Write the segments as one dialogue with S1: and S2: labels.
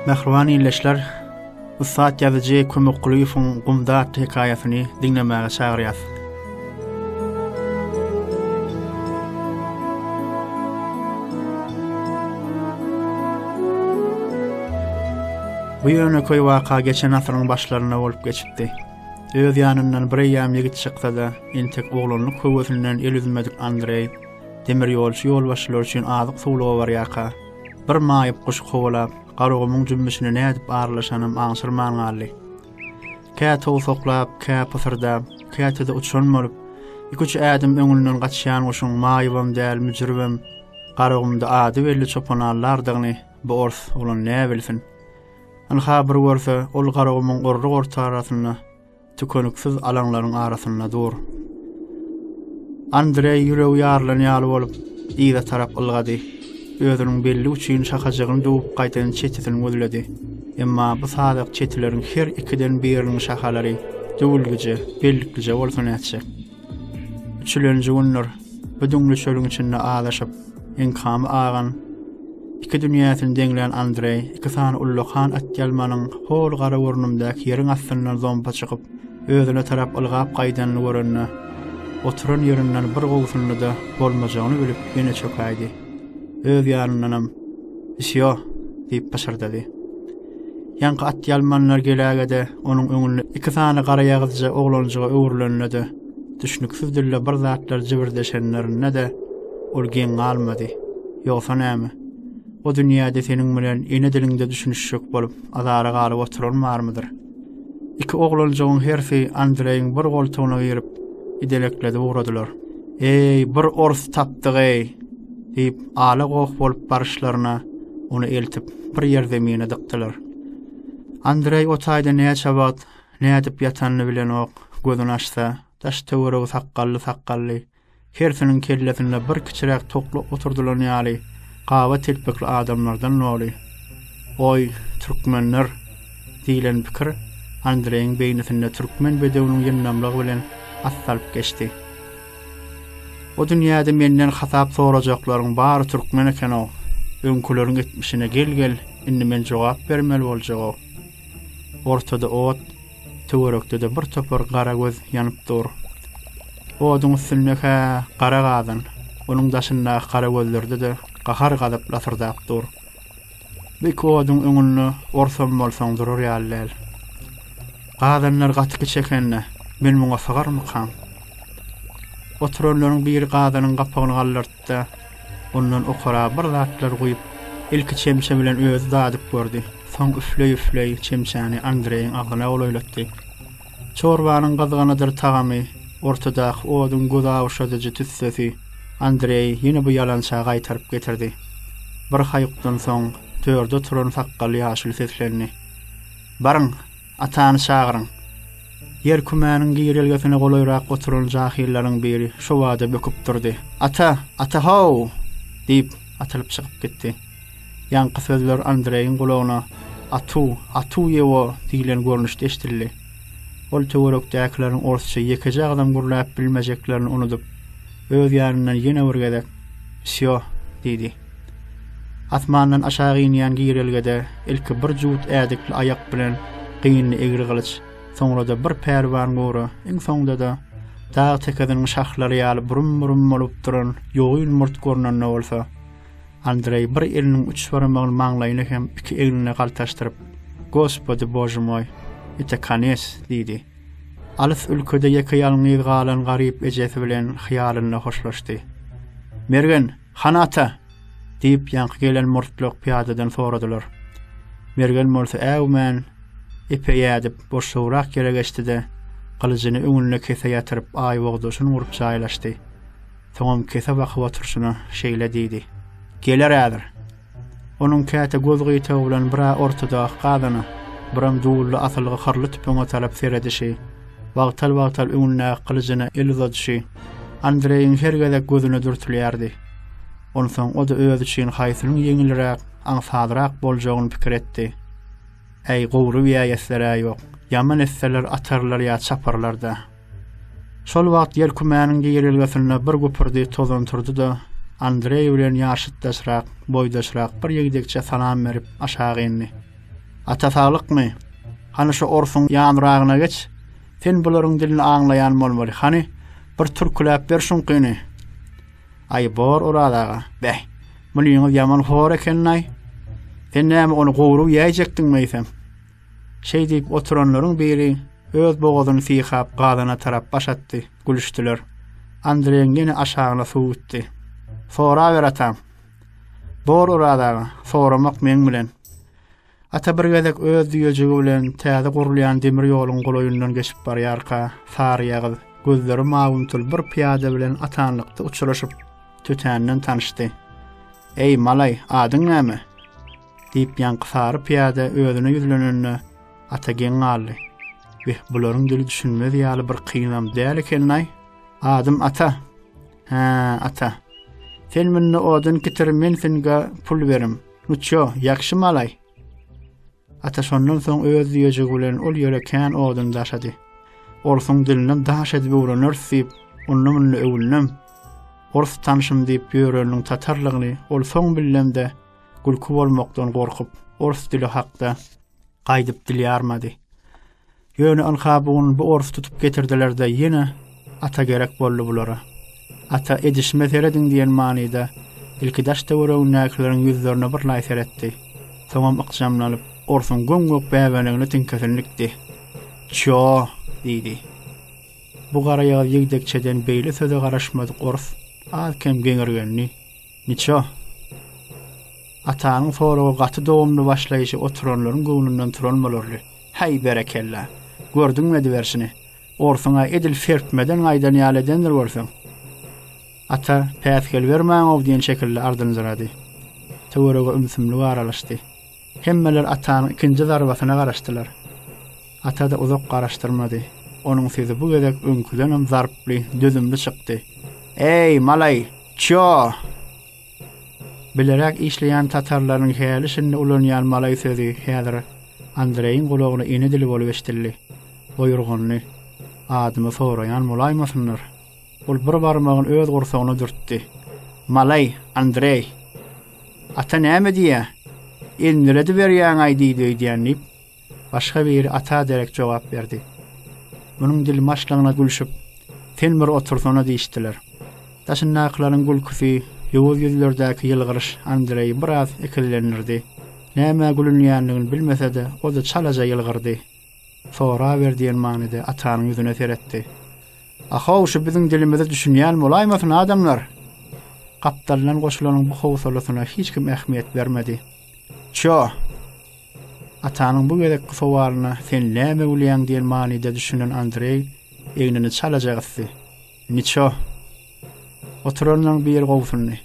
S1: Mehriban illeşler, Üstad yazıcı Kömek Kulüyüfün Gumdat hikayesini dinlemeye çağırıyaz. Bu yönököy vaka geçen asrın başlarına olup geçipdi. Öz yanından bir eyyam yigit çıksa da, intek oğlanlık hüvesinden el üzmedik Andrey, demir yolcu yolbaşılar üçün azık suğluğa var yaka. Bir mayıp kuş kovalap, qarogumyň jümmüşine nädip arlaşanym aňşyrman galdy. Käte soqlap, käte pysırdap, käte-de uçan bolup, iki-üç ädim öňünden gaçýan goşuň maýybam däl müjribem, qarogumda ady belli çopanallardygyny bu ors ulan näme bilsin. Anha bir görse, ol qarogumyň gorruk orta arasyna, tükönüksiz alaňlaryň arasyna dur. Andrey ýüregi ýarlanýaly bolup, ýa tarap ylgady. Özünün belli uçyn şahajygyny duýup gaýtan çetetini gözledi. Emma bu sadyk çeteleriň her ikiden biriniň şahalary döwülgije, belliklige bolsun etjek. Üçlenji günler bu döňli çölüň içinde ağlaşyp, enkamy agan iki dünýäsini deňleyen Andrey, iki sany Ullukhan Atýalmanyň hol gara wurnumdaky ýeriň astyndan zompa çykyp, özüne tarap ylgap gaýdanyny görende, oturan ýerinden bir gowsuny da bolmajagyny bilip ýene çökäýdi. Öz ýaryndanam "Isio" diýip başardy. Ýanky Atýalmanlar gelägede onuň öňünde iki sany gara ýagzyjy oglanjyga öwürlenledi. Düşnüksiz dille bir zatlar jibirdeşenlerine de ol geň galmady. Ýogsa näme? O dünýäde seniň bilen ene dilinde düşünüşjek bolup azara galyp oturarmarmydyr? Iki oglanjygyň hersi Andreýiň bir goltugyna girip idelekledi uğradylar. "Ey, bir ors tapdyk ey!" diýip ala goýup bolup barışlaryna onu eltip bir ýer zemine dykdylar. Andrey otaýda näçe wagt nädip ýatanyny bilen ok, gözüni açsa, daş töweregi saqqally, hersiniň kellesinde bir kiçirek toklu oturdular ýaly, gawa telpekli adamlardan noli. "Oy, türkmenler" diýilen pikir Andreýiň beýnisinde türkmen bedewiniň ýennamlygy bilen assalyp geçdi. O dünýäde menden hasap sorajaklaryň bary türkmen eken o. Öňküleriň etmişine gel, indi men jogap bermeli boljak. Ortada ot, töwerekde de bir topar gara göz ýanyp dur. Oduň üstüne gara gadan, onuň daşynda gara gözlerde de gahar gadyp lasyrdak dur. Bir koduň öňünde orsam bolsaň durur ýalyl. Gadanlar gatyky çekenne, men muňa sagarmykan? Oturanlaryň biri gadanyň gapagyny gallartdy. Ondan okara bir zatlar goýup, ilki çemşe bilen özü dadyp gördi. Soň üfley çemşäni Andreýiň agyna olaylatdy. Çorbanyň gazganadyr tagamy, ortadaky oduň gözawşadyjy tüssesi Andrey ýene bu ýalança gaýtaryp getirdi. Bir haýykdan soň törde turan saqqaly ýaşyl seslenni. "Barın, atany çagyryň." Yer kümäniň giýrelgesine golaýrak oturan jahillerin biri şu wada böküp durdy. Ata haw!" diýip atylyp çykyp gitdi. Ýanky sözler Andreýiň gulagyna "Atu ýewo" diýilen görnüşde eşdildi. Ol töwerekdäkilerin orsça ýekejek adam gurlap bilmejeklerini unutup, öz ýaryndan ýene urgedek "Isio" diýdi. Asmandan aşağı ýan giýrelgede ilki bir jut ädikli ayak bilen gyňyny egri gylyç, soňra da bir pärwan gowy, iň soňda da dağ tekadiniň şahlary ýaly burum bolup duran ýogy murt görnen bolsa, Andrey bir eliniň üç baramagyny maňlaýyna hem iki eline galtaşdyryp "Gospody Bože moy, ite kanes" diýdi. Alys ülkede ýeke ýalňyz galan garyp ejesi bilen hyýalyna hoşlaşdy. "Mergen, hanata" diýip ýanky gelen murtluk piýadadan soradylar. Mergen bolsa "Äwmen" epe ýadyp boşurak ýere geçdi-de, galyjyny öňüne kese ýatyryp aýwagdaşyny urup çaýlaşdy. Soňam kese bakyp oturşyna şeýle diýdi. "Geler ädir." Onuň käte göz gyýtagy bilen bir ortada gadana, biram duýully asylgy harly tüpüňe talap seredişi, wagtal öňüne galyjyny el uzatşy, Andreýiň her gezek gözüne dürtülýärdi. Onsoň o da öz üçin haýsynyň ýeňilrek, aňsadrak boljagyny pikir etdi. "Ey gowru ýaýaslary ýok, ýaman esseler atarlar ýa çaparlarda." Şol wagt yer kümäniň giýrelgesine bir göpürdi tozan turdy da Andrey bilen ýaşytdaşrak, boýdaşrak bir ýegdekçe salam berip aşağı indi. Ata sağlıkmy? Hani şu orsun ýanragına geç. Sen bularyň dilini aňlaýan bolmaly. Hani bir türküläp ber şunkyny. Ay bor uradaga. Beh. Muny ýyňyz ýaman hor ekenay. Sen näme onu gowrup ýaýjakdyň meýsem? Şey diýip oturanlaryň biri öz boğazyny syýhap galyna tarap başatdy. Gülüşdiler. Andreň ýene aşagyna suwutdy. Sora ber atam. Bor uradaga. Soramak meň bilen. Ata bir gezek öz diýejegi bilen täze gurulýan demir ýoluň goloýundan geçip barýarka, Faryýagy gözleri mawuntul bir piýada bilen atanlykda uçuraşyp tötänden tanyşdy. "Ey malay, adyň näme?" diýip ýanky sary piýada özüne ýüzlenende ata geňaldy. "Beh, bularyň dili düşünmez ýaly bir kynam däl ekenay. Adym ata." "Ha, ata. Sen minni odun kitir, men senga pul berim. Nuço, ýakşy malay." Ata şondan soň öz diýejegi bilen ol ýere kän odun daşady. Orsuň dilinden daşady öwrenir diýip, onunla öwülnem. Ors tanşym diýip ýöreniniň tatarlygyny ol soň billemde gülkü bolmakdan gorkup, ors dili hakda gaýdyp dilýarmady. Ýöne anhabuň bu ors tutup getirdiler-de ýene ata gerek boldy bulara. Ata edişme serediň diýen manyda ilkidaş döwrüňdäkilerin ýüzlerine bir laý seretdi. Tamam ykjamlanyp orsun göňgök bäwenigini tinkesinlikdi. "Ço" diýdi. Bu gara ýaly ýegdekçeden beýle söze garaşmady ors. Alkem geňergenni. "Niço?" Atanyň soragy gaty dowumly başlaýyşy oturanlaryň göwnünden turanmalarly. "Hay berekella. Gördüňmi dibersini? Orsuňa edil ferpmeden aýdan ýalydendir bolsaň." Ata päsgel bermäň ow diýen şekilde ardyny zırady. Töwerege ümsümli garalaşdy. Hemmeler atanyň ikinji zarbasyna garaşdylar. Ata da uzak garaşdyrmady. Onuň sesi bu gezek öňküden zarply, dözümli çykdy. "Ey malay, ço!" Bilerek işleýän tatarlaryň hälisinde ulanýan malay sözi häzir Andreýiň gulagyna ene dili bolup eşdildi. Boýurgunly, adymy soraýan molaýmasynlar. Ol bir barmagyny öz gursagyna dürtdi. "Malay, Andrey. Ata näme diýär? Endiredi berýän aýdydy" diýenip, başga biri ata derek jogap berdi. Munyň dili maşlagyna gülüşip, "Sen bir otursana" diýişdiler. Taşynnaklaryň gülküsi, ýowuz ýüzlerdäki ýylgyryş Andrey biraz ekillenirdi. Näme gülünýändigini bilmese-de, o da çalaja ýylgyrdy. Sora ber diýen manyda atanyň ýüzüne seretdi. "Aha, şu biziň dilimizi düşünýän bolaýmasyn adamlar." Kaptallan goşulanyň bu howsalasyna hiç kim ähmiýet bermedi. "Ço." Atanyň bu gezek sowalyna "Sen näme bilýän" diýen manyda düşünen Andrey eýnini çalaja gysdy. "Niço?" Oturanlaryň bir gowsunly.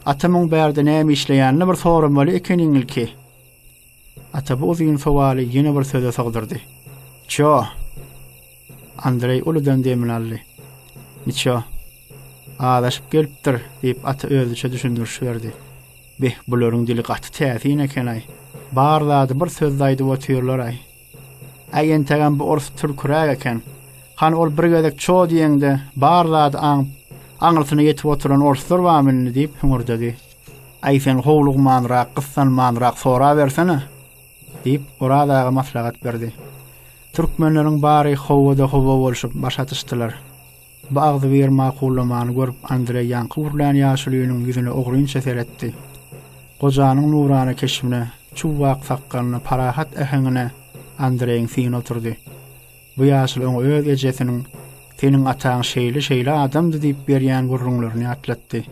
S1: "Atamyň bärde näme işleýänini bir soramaly ekeniňilki." Ata bu uzun sowaly ýene bir söze sagdyrdy. "Ço." Andrey uludan deminally. "Niço?" "Adaşyp gelipdir" diýip ata özüçe düşündürüş berdi. "Beh, bularyň dili gaty täsin ekenay. Barlady bir söz daýdy oturýarlar ay. Aýen tägän bu ors türkürä eken. Han ol bir gezek ço diýende barlady aňyrsına ýetip oturan orslar barmyny" diýip hüňürdedi. "Aý sen howlug manrak, gyssan manrak sora bersene" diýip oradaga maslahat berdi. Türkmenleriň bary howada howa bolşyp başatyşdylar. Bu agzy bir makullamany görüp Andrey ýanky urlan ýaşulynyň ýüzüne ogrynça seretdi. Gojanyň nurany keşmine, çuwak sakkalyna, parahat ehengine Andreýiň syn oturdy. Bu ýaşyl oňa öz ejesiniň "Seniň ataň şeýle adamdy" diýip berýän gurrunlaryny atlatdy.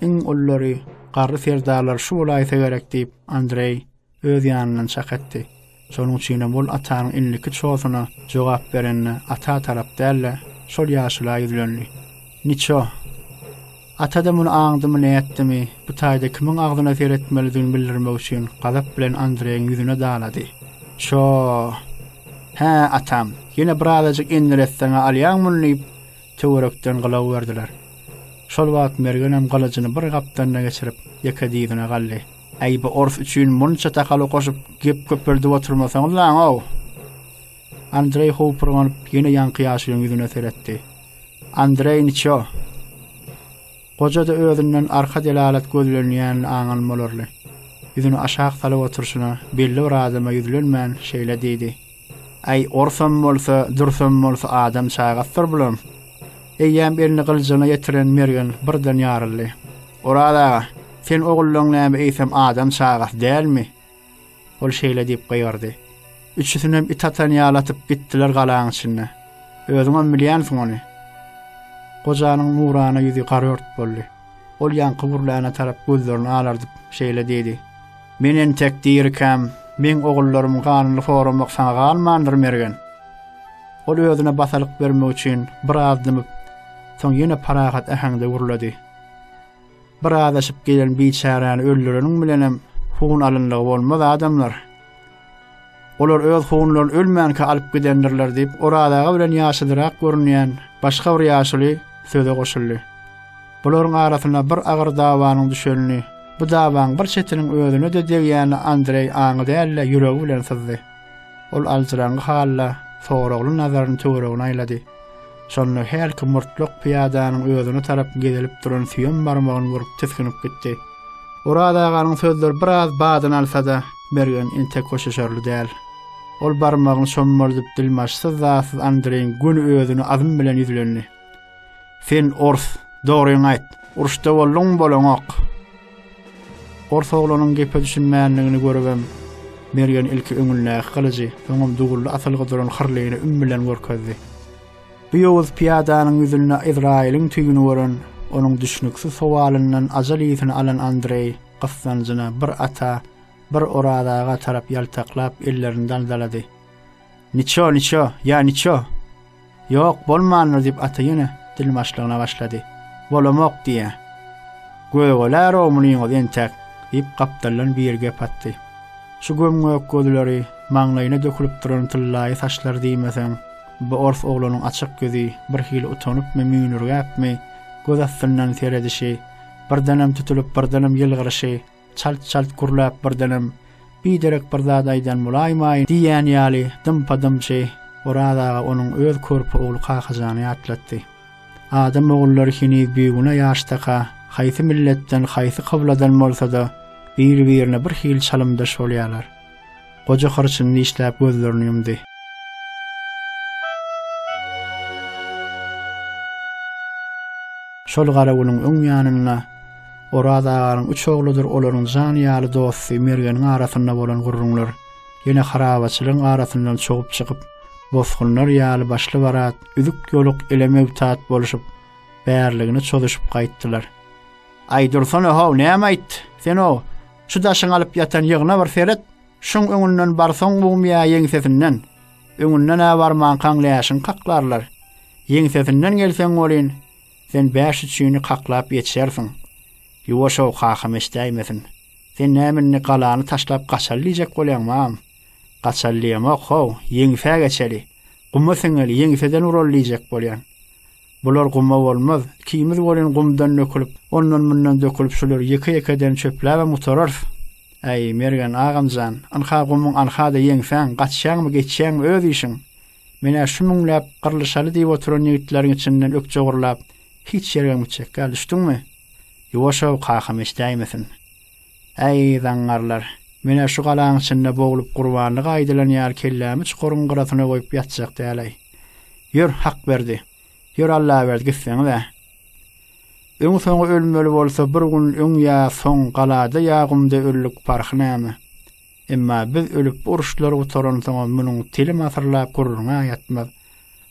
S1: Iň ullary, garry serdarlar şu bolaýsa gerek diýip Andrey öz ýanyndan çakatdy. Şonuň üçin bol atanyň inliki çoğusuna jogap berenne ata tarap dälle, şol ýaşyla ýüzlenli. "Niço?" Ata da muny aňdymy näetdimi, bu taýda kimiň agdyna seretmelidigini bildirmek üçin gazap bilen Andreýiň ýüzüne dalady. "Ço." "Ha, atam, ýene birazajyk endiretseňe alýanmyny" diýip töwerekden gylaw berdiler. Şol wagt mergenem galyjyny bir gapdanna geçirip ýekediýine galdy. "Aý, bu ors üçin munça takaly goşup gep köpürdi oturmasaňyz lan ow." Andrey howpurganyp ýene ýanky ýaşylyň ýüzüne seretdi. "Andrey, niço?" Goja da özünden arka delalet gözlenýän aňalmalarly. yüzünü aşağı salıp oturşuna belli bir adama yüzülmän şeýle diýdi. Ay orsam bolsa, dursam bolsa adam çağatdyr bulam. Eýýäm elini gyljagyna ýetiren mergen birden ýaryldy. Orada sen oğullaryň näme eýsem adam çağat dälmi? Ol şeýle diýip goýardy. Üçüsinem itatan ýalatyp gitdiler galaň içinde. Özüňem bilýänsiň ony. Gojanyň nurana ýüzi garört boldy. Ol ýanky burlana tarap gözlerini alardyp şeýle diýdi. Menen tek diýirkem, men oğullarym ganyny forumak sana galmandyr mergen. Ol özüne basalyk bermek üçin bir adymy soň ýene parahat ähňde gurlady. Bir adaşyp gelen biçarany öldüreniň bilenem hugun alynlygy bolmaz adamlar. Olar öz hugunlaryny ölmänke alyp gidendirler diýip oradaga bilen ýaşadyrak görünýän başga bir ýaşaly söze goşuldy. Bularyň arasynda bir agyr dawanyň düşenini, bu dawaň bir çetiniň özüne de degýäni Andrey aňy dälle ýüregi bilen sızdy. Ol alçyraňy halla soragyň nazaryny töweregine aýlady. Şonda her kim murtluk piyadanyň özüne tarap gelip duran süýen barmagyny görüp teskinip gitdi. Oradagaň sözler biraz badan alsa-da mergen inte koşuşarly däl. Ol barmagyny şommardyp dilmaşsyz zasyz Andreyň gün özüne azym bilen ýüzlendi. Sen ors, dogryň aýt, uruşda bollaň bolanok. Ors oglanyň gepe düşünmänligini görübem. Mergen ilki öňüne galyjy, soňam dugully asylga duran hyrlygyny bilen görkezdi. Bu ýoz piyadanyň ýüzüne Izrail'in tüýüni gören, onuň düşnüksiz sowalyndan ajalysyny alan Andrey gyssanjyna bir ata, bir oradaga tarap ýaltaklap ellerinden dalady. Niço, ya niço? Ýok, bolmandyr diýip ata ýene dilmaşlygyna başlady. Bolamok diýe. Göýgeler omulyň entek diýip gapdalan bir ýerge patdy. Şu gömgök gözleri, maňlaýyna dökülip duran tyllaý saçlar diýmesem, bu ors oglanyň açyk gözi bir hili utanyp memnunurgapmy, göz astyndan seredişi, birdenem tutulup birdenem ýylgyryşy, çalt gurlap birdenem biderek bir zat aýdan bulaýmaý diýen ýaly dym-padymçy oradaga onuň öz körpü ogly kakajany atlatdy. Adam ogullary hini büýüne ýaşdaka, haýsy milletden, haýsy kybladan bolsa-da bir-birine bir hil çalymdaş bolýarlar. Goja harçyny işläp gözlerini ýumdy. Şol garawynyň öň ýanyna oradagaň üç ogludyr, olaryň jan ýaly dosty mergeniň arasynda bolan gurrunlar ýene harabaçylygyň arasyndan çogup çykyp bosgunlar ýaly başly barat üzük ýoluk ele mewtat boluşyp bärligini çözüşüp gaýtdylar. Aýdursana haw näme aýt? Sen o şu daşyň alyp ýatan ýygyna bir seret, şoň öňünden barsaň bugmya ýeňsesinden, öňünden barman kaňlaýaşyň kaklarlar. Ýeňsesinden gelseň bolyn, sen bäş üçini kaklap ýetşersiň. Ýuwaşaw kakam eşdäýmesin. Sen näme galany taşlap gaçalyjak bolýanmam? Gaçalýamak haw, ýeňse geçeli. Gumma seňeli ýeňseden urallyjak bolýan. Bular gumma bolmaz. Kimiz bolan gumdan dökülüp, ondan mundan dökülüp şular ýeke-ýekeden çöpläp mutarar. Ay mergen agamjan, anha gumyň anhada ýeňsen, gaçşaňmy geçşäňmi öz işiň. Mene şumuňlap gyrlyşaly diýip oturan ýigitläriň içinden ökçe gurlap, hiç ýerge müçekkä düşdüňmi? Ýuwaşaw kakam eşdäýmesin. Ay zaňarlar, mene şu galaň içinde boglup gurbanlyk aýdylan ýar kellämi çukurun garasyna goýup ýatjak dälay. Ýür hak berdi. Ýür Allah berdi gitseňle. Öň soňy ölmeli bolsa bir gün öň ýa soň galada ýagymda öllük parky näme? Emma biz ölüp uruşlar oturan soň munyň telim asyrlap gurruna ýatmaz.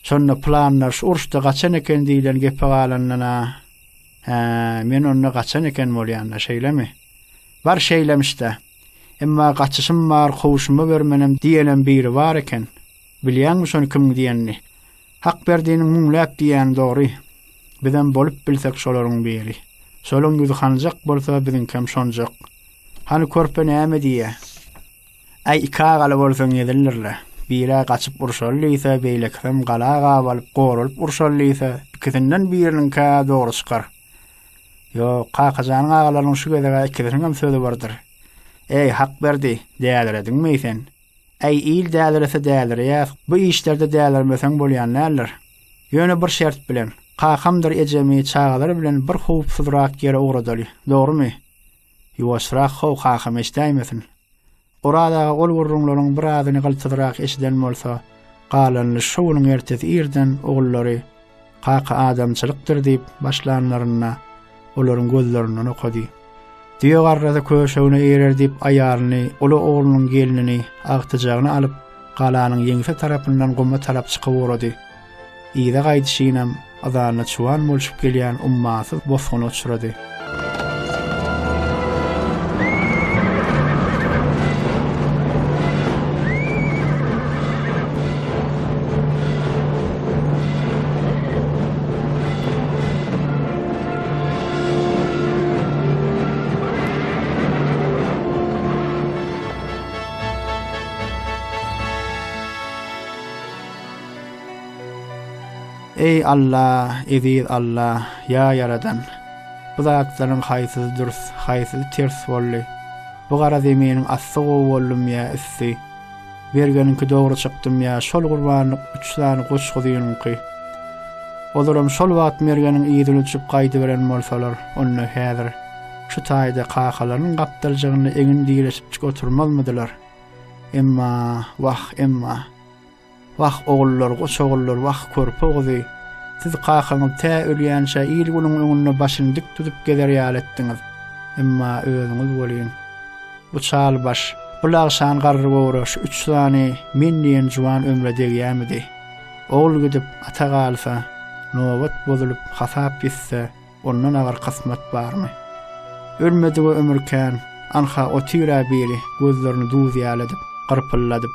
S1: Şonda planlar şu uruşda gaçan eken diýilen gepe galanana. Men onu gaçan eken bolýanlar şeýlemi? Bar şeýlemişde. Emma gaçyşym bar, howşumy bermenem diýelen biri bar eken. Bilýänmi şonu kim diýenni? Hak berdiğinin mumlap diýen dogry. Bizden bolup bilsek şolaryň biri. Şolaryň ýüzi hanjak bolsa bizin kem şonjak. Hani körpe näme diýe? Ay ikagaly bolsaň ýedilirler. Bira gaçyp urşallysa beýleksem galaga balyp gorulyp urşallysa ikisinden biriniň ka dogry çykar. Ýok, kakajanyň agalaryň şu gedege ikisiniň sözi bardyr. Ey hak berdi, däliredingmi sen? Ay il dälirese dälirýär. Bu işlerde dälirmesen bolýan näler? Ýöne bir şert bilen, kakamdyr ejemi çağalar bilen bir howpsuzrak ýere ugradaly. Dogrymy? Ýuwaşrak haw kakam eşdäýmesin. Orada ol gurrunlaryň birazyny gyltydyrak eşiden bolsa, galanly şowunyň ertesi irden ogullary kaka adamçylykdyr diýip başlanlaryna olaryň gözlerinden okady. Diýe garrada köşegine erer diýip aýalyny, ola oğlunyň gelinini agtyjagyny alyp galanyň ýeňse tarapyndan gomma tarap çykyp Ýa-da gaýdyşynam azarna çuwan bolşup gelýän ummasyz bosguna uçrady. Ey Allah, eziz Allah, ya yaradan. Bu zatlaryň haýsyzy dürüst, haýsyzy ters bolly. Bu gara zeminiň assygy bollum ya issi. Bergeninki dogry çykdym ya, şol gurbanyk üçlany goşgudyňky. Olaram şol wagt mergeniň ýedil uçup gaýdy beren bolsalar, onu häzir şu taýda kakalaryň gapdaljagyny eňin diýleşip oturmalmydylar. Emma Wah oğullar, goç oğullar, wah körpe oğuzy. Siz kakanyň tä ölýänçe ýyl guluň öňüne başyny dik tutup geler ýal etdiňiz. Emma özüňiz bolýyn. Bu çal baş, bulag şan garry bowraş, üç sany minniň juwan ömre degýärmidi. Oğul gidip ata galsa, nowat bolup hasap gitse, ondan agar kısmet barmy? Ölmedi we ömürkän, anha o tira biri gözlerini duz ýaladip, gyrpylladyp,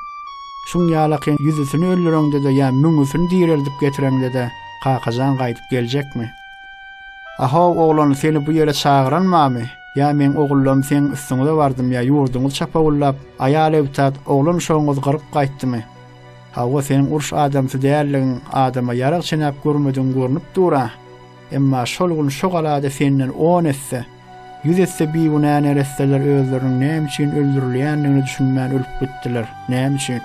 S1: şuň ýalakyn ýüzüni öldüreňde de ýa müňüsini diýeldip getireňde de kakajan gaýdyp geljekmi? Aha oğlan seni bu ýere çagyranmamy? Ya men oğullam sen üstüňde bardym ya ýurduňyz çapagullap, aýal ewtat oğlum şoňyz gyryp gaýtdymy? Hawa senin urş adamsy däligiň adama ýarag çenap görmedin görnüp dura. Emma şol gün şo galada senden 10 etse, 100 etse bir günän eresseler özleriniň näme üçin öldürilýändigini düşünmän ölüp gitdiler. Näme üçin?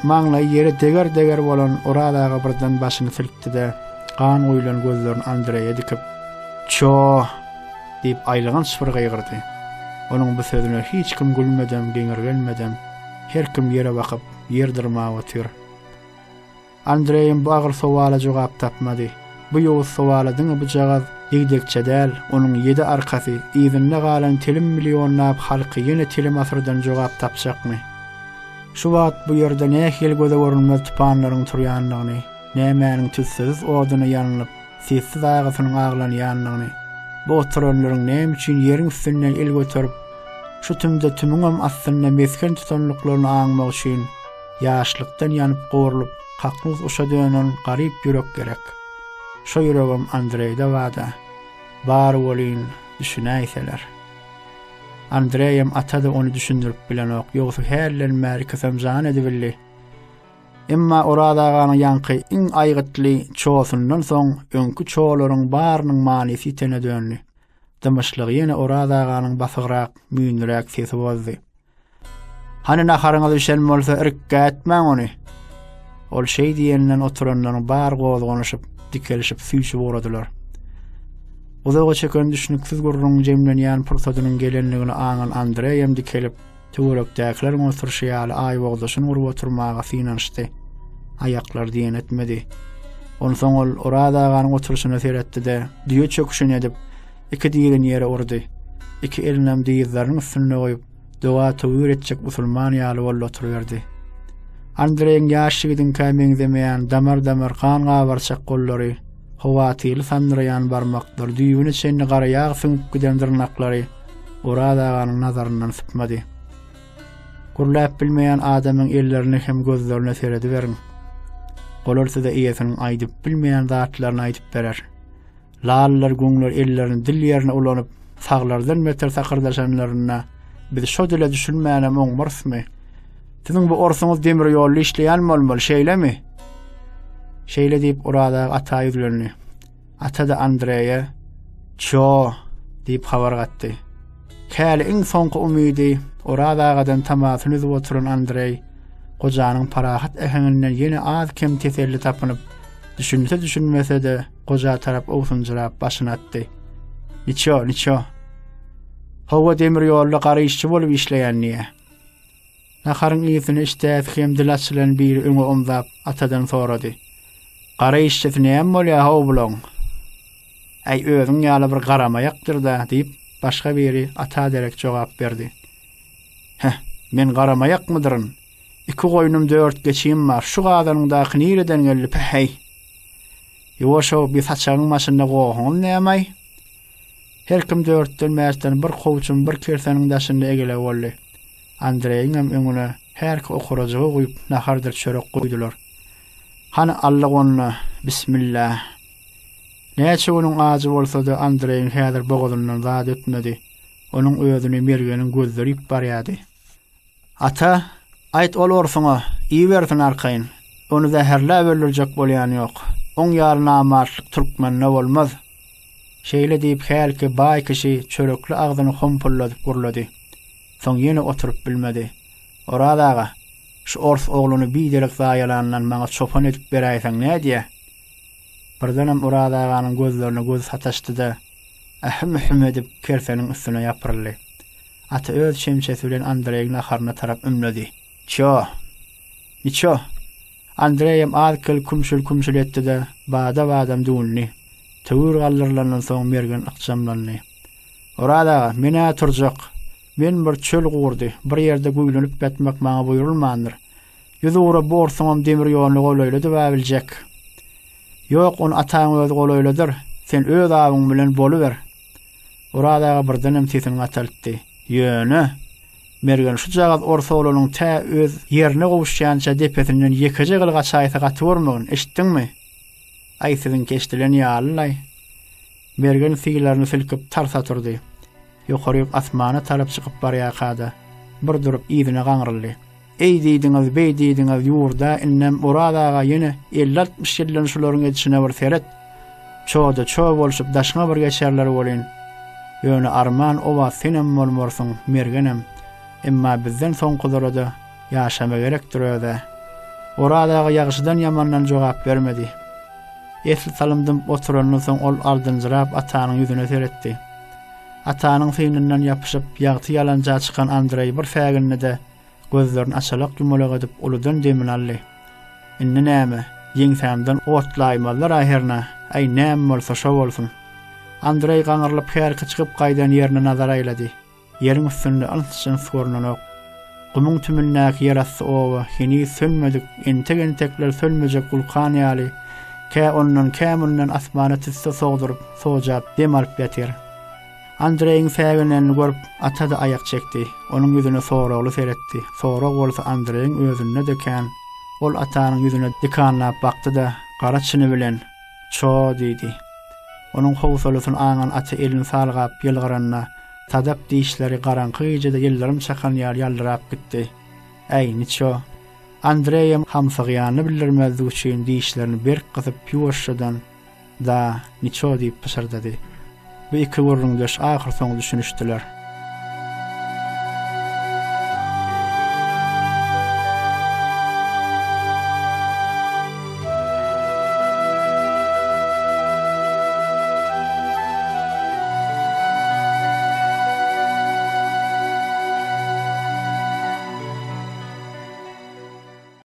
S1: Maňla ýere deger bolan oradaga birden başyny silkdi-de, gan goýulan gözlerini Andreýa dikip, "Ço!" diýip aýlagan şypyr gaýgyrdy. Onuň bu sözüne hiç kim gülmeden, geňirgelmeden, her kim ýere bakyp, ýerdirmä otyr. Andreýem bu agyr sowala jogap tapmady. Bu ýowuz sowaladyň bu jagaz ýegdekçe däl, onuň 7 arkasy, ýygyny galan telim milyonlap halky ýene telim asyrdan jogap tapjakmy? Şu wagt bu ýerde nähil göze görünmez tupanlaryň turýanlygyny, nämäniň tüssiz oduny ýanylyp, sessiz aýagynyň aglanýanlygyny, bu oturanlaryň näme üçin ýeriň üstünden el götürüp, şu tümde tümüňem aslynda mesken tutanlyklaryny aňmak üçin ýaşlykdan ýanyp gowrulyp, kaklyz uşa dönen garyp ýürek gerek. Şo ýüregim Andreýda wada. Bar bolyn, düşünäýseler. Andreýem atada onu düşündirip bilenok, ýogsa herler märi kesemjan edibilli. Emma oradaganyň ýanky iň aýgytly çoğusundan soň öňkü çoğularyň barynyň manysy tene dönli. Dymyşlygy ýene oradaganyň basygyrak, müýnürek sesi boldy. Hani naharyňyz düşen bolsa irkkä etmäň ony. Ol şeý diýenden oturanlaryň bar gowzganyşyp, dikelişip süýşüp oradylar. Ozağa çeken düşünüksiz gurrun jemlenýän pursadynyň gelenligini aňan Andreýem dikelip, töwerekdäkiler oturşýaly aý wagdaşyny urup oturmaga synanşdy. Aýaklary diýen etmedi. Onsoň ol oradaganyň oturşyna seretdi-de, diýe çöküşini edip, iki diýilen ýere urdy. Iki elinem diýizlaryň üstüne goýup, doga töwür etjek musulman ýaly bolla oturýardy. Andreýeň ýaşlygynyň kämeňdemeýän damar kan gabarçak gollary, hawatyly sandrayan barmaklar, düýbüne çenni gara ýag süňüp giden dyrnaklary oradaganyň nazaryndan sypmady. Gurlap bilmeýän adamyň ellerini hem gözlerini seredi berin. Golarsa-da eýesiniň aýdyp bilmeýän zatlaryny aýdyp berer. Lallar göňler ellerini dil ýerine ulanyp, saglardan meter sakyrdaşanlaryna biz şo dile düşünmänem oňmarsmy? Siziň bu orsuňyz demir ýolly işleýän bolmaly, şeýlemi? Şeýle diýip orada ata ýüzlerini. Ata da Andreýa "Ço" diýip habar gatdy. Käli iň soňky umydy oradagadan tamasyny üzüp oturan Andreý, gojanyň parahat eheňinden ýene az kem teselli tapynyp, düşünmese de goja tarap owsunjurap başyny atdy. Niço? Hawa demir ýolda gary işçi bolup işleýän niýe? Naharyň ýüzüne işdäp hem dilatçylaryň biri öňe omzap atadan sorady. Gary işçisi näme bolýar hawa bilen? Ay özüň ýaly bir garamaýakdyr-da diýip başga biri ata derek jogap berdi. Men garamaýakmydyryn? 2 goýnum 4 geçiýim bar. Şu gadanyň daky nireden gelip hey. Ýoşa bir saçagyň maşynda goýan näme? Her kim 4 mästen bir howçun bir kerseniň daşynda egele boldy. Andreýiň öňüne her ki okurajagy goýup nahardyr çörek goýdular. Hana Allah onna bismillah. Näçe onuň azy bolsa-da Andreýiň häzir boğazyndan zat ötmedi. Onuň özüni mergeniň gözleri ip barýady. Ata, ayt olorsuňa, iyi bersin arkaýyn. Onu zäherläp öldürjek bolýan ýok. Oň ýaly namartlyk türkmen ne bolmaz. Şeýle diýip helki baý kişi çörekli agzyny hompulladyp gurlady. Soň ýene oturup bilmedi. Oradaga şu ors ogluny biderek zaýalandan maňa çopan edip beräýsäň nädiýe? Birdenem oradaganyň gözlerine göz sataşdy-da ähim edip kerseniň üstüne ýapyrly. Ata öz şemçesi bilen Andreýiň naharyna tarap ümledi. Niço? Andreýem alkyl kumşul etdi-de badam dünni. Töwür gallyrlaryndan soň mergen akşamlandy. Orada mene turjak. Men bir çöl gurdy. Bir ýerde güýlenip betmek maňa buýrulmandyr. Ýüzüre borsaňam demir ýoluny goýlaýlady we biljek. Ýok, on ataň öz goýlaýladyr. Sen öz abyň bilen boluber. Orada birdenem sesini ataldy. Ýöne. Mergen şu jagaz orsoğlunyň tä öz ýerine gowuşýança depesinden ýekece gylga çaýsa gatyrmagyn, eşitdiňmi? Ay sizin keşdilen ýaly. Mergen sigilerini silkip tarsa turdy. Ýokaryp asmana tarap çykyp barýakada. Bir durup ýyzyna gaňryldy. Ey diýdiňiz, bey diýdiňiz ýurda innem oradaga ýene 50-60 ýyldan şolaryň edişine bir seret. Çoda bolşup daşyna bir geçerler bolyn. Ýöne arman owa senem bolmorsyň mergenem. Emma bizden soňkylarda ýaşama gerekdir öde. Oradaga ýagşydan ýamandan jogap bermedi. Esli salymdym oturandan soň ol ardynjyrap atanyň ýüzüne seretdi. Atanyň feňinden ýapyşyp ýagty ýalanca çykan Andreý bir fäginde gözlerini açalak ýumulak edip uludan demin aldy. Inne näme? Ýeňsämden otlaýmalar aherna. Ay näme bolsa şo bolsun. Andreý gaňrylyp herki çykyp gaýdan ýerine nazar aýlady. Ýeriň üstünde alçyn sorunok. Gumyň tümündäki ýarasy owa, hini sönmedik, entek-entekler sönmejek vulkan ýaly. Ondan asmana tüsse soğdurup, soğujap dem alyp ýatyr. Andreýiň fäginen görüp ata da ayak çekdi. Onuň ýüzüne soğragly seretdi. Soğrag bolsa Andreýiň özüne döken. Ol atanyň ýüzüne dikanlap bakdy-da, gara çyny bilen "Ço" diýdi. Onuň howsalysyny aňan ata elini salgap ýylgyranna tadap diýişleri garanky gejede ýyllarym çakan ýalyarap gitdi. Ey niço? Andreýem hamsagyany bildirmezdi üçin diýişlerini bir gyzyp ýuwaşdan da niço diýip pysyrdy. Bu iki wurrun döş ahyr soň düşünüşdiler.